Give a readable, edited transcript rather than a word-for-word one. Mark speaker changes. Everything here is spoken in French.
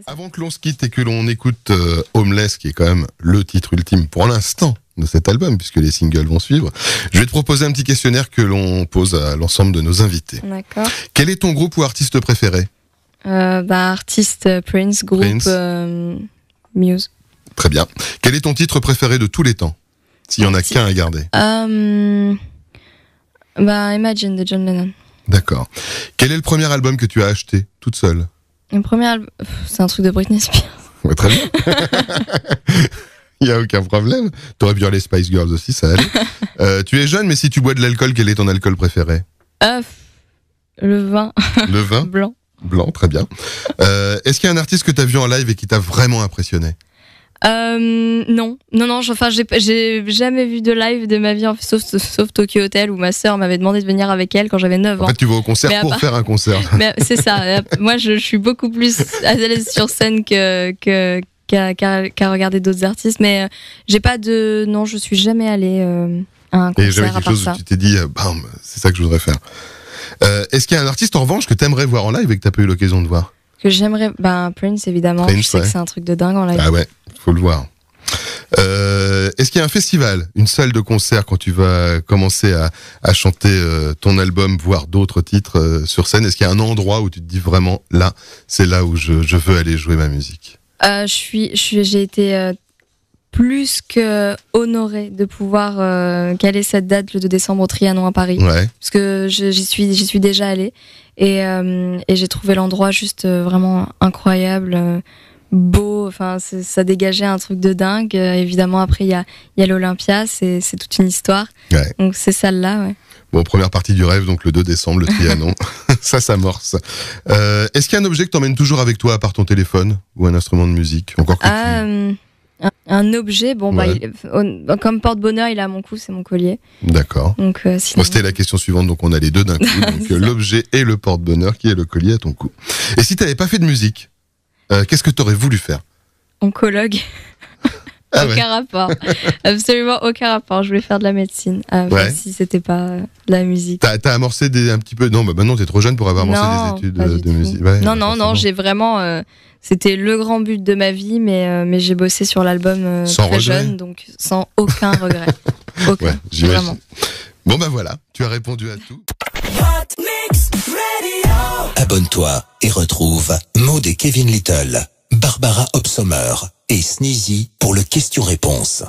Speaker 1: Avant que l'on se quitte et que l'on écoute Homeless, qui est quand même le titre ultime pour l'instant de cet album, puisque les singles vont suivre, je vais te proposer un petit questionnaire que l'on pose à l'ensemble de nos invités.
Speaker 2: D'accord.
Speaker 1: Quel est ton groupe ou artiste préféré ?
Speaker 2: Artiste Prince, groupe Muse.
Speaker 1: Très bien. Quel est ton titre préféré de tous les temps ? S'il y en a qu'un à garder.
Speaker 2: Imagine de John Lennon.
Speaker 1: D'accord. Quel est le premier album que tu as acheté toute seule ?
Speaker 2: Le premier album, c'est un truc de Britney Spears.
Speaker 1: Ouais, très bien. Il n'y a aucun problème. T'aurais pu dire les Spice Girls aussi, ça allait. Tu es jeune, mais si tu bois de l'alcool, quel est ton alcool préféré ?
Speaker 2: Le vin.
Speaker 1: Le vin ?
Speaker 2: Blanc.
Speaker 1: Blanc, très bien. Est-ce qu'il y a un artiste que tu as vu en live et qui t'a vraiment impressionné ?
Speaker 2: Non, j'ai jamais vu de live de ma vie, sauf Tokyo Hotel où ma sœur m'avait demandé de venir avec elle quand j'avais 9 ans.
Speaker 1: En fait, tu vas au concert pour faire un concert.
Speaker 2: Mais c'est ça. Moi, je suis beaucoup plus à l'aise sur scène qu'à regarder d'autres artistes. Mais non, je suis jamais allée à un concert.
Speaker 1: Et j'avais quelque chose où tu t'es dit, bam, c'est ça que je voudrais faire. Est-ce qu'il y a un artiste en revanche que t'aimerais voir en live et que t'as pas eu l'occasion de voir ?
Speaker 2: Que j'aimerais, Prince évidemment.
Speaker 1: Prince,
Speaker 2: je sais que c'est un truc de dingue en live.
Speaker 1: Ah ouais, faut le voir. Est-ce qu'il y a un festival, une salle de concert quand tu vas commencer à chanter ton album, voire d'autres titres sur scène ? Est-ce qu'il y a un endroit où tu te dis vraiment là, c'est là où je veux aller jouer ma musique ?
Speaker 2: J'ai été plus que honorée de pouvoir caler cette date le 2 décembre au Trianon à Paris.
Speaker 1: Ouais.
Speaker 2: Parce que j'y suis déjà allée et j'ai trouvé l'endroit juste vraiment incroyable, beau. Enfin, ça dégageait un truc de dingue. Évidemment, après il y a l'Olympia, c'est toute une histoire.
Speaker 1: Ouais.
Speaker 2: Donc ces salles-là, ouais.
Speaker 1: Bon, première partie du rêve, donc le 2 décembre, le Trianon. Ça s'amorce. Est-ce qu'il y a un objet que t'emmènes toujours avec toi à part ton téléphone ou un instrument de musique ? Encore que
Speaker 2: un objet,
Speaker 1: ouais.
Speaker 2: Comme porte-bonheur, il est à mon cou, c'est mon collier.
Speaker 1: D'accord.
Speaker 2: Donc, sinon...
Speaker 1: C'était la question suivante, donc on a les deux d'un coup. Donc l'objet et le porte-bonheur qui est le collier à ton cou. Et si t'avais pas fait de musique, qu'est-ce que t'aurais voulu faire ?
Speaker 2: Oncologue. Aucun rapport. Absolument aucun rapport. Je voulais faire de la médecine. Si c'était pas de la musique.
Speaker 1: T'as amorcé un petit peu. Non, maintenant t'es trop jeune pour avoir amorcé des études de musique. Ouais,
Speaker 2: non, j'ai vraiment. C'était le grand but de ma vie, mais j'ai bossé sur l'album très jeune, donc sans aucun regret. Aucun.
Speaker 1: Ouais, j'imagine.
Speaker 2: Vraiment.
Speaker 1: Bon voilà, tu as répondu à tout.
Speaker 3: Abonne-toi et retrouve Maud et Kevin Little, Barbara Hobsommer et Sneezy pour le question-réponse.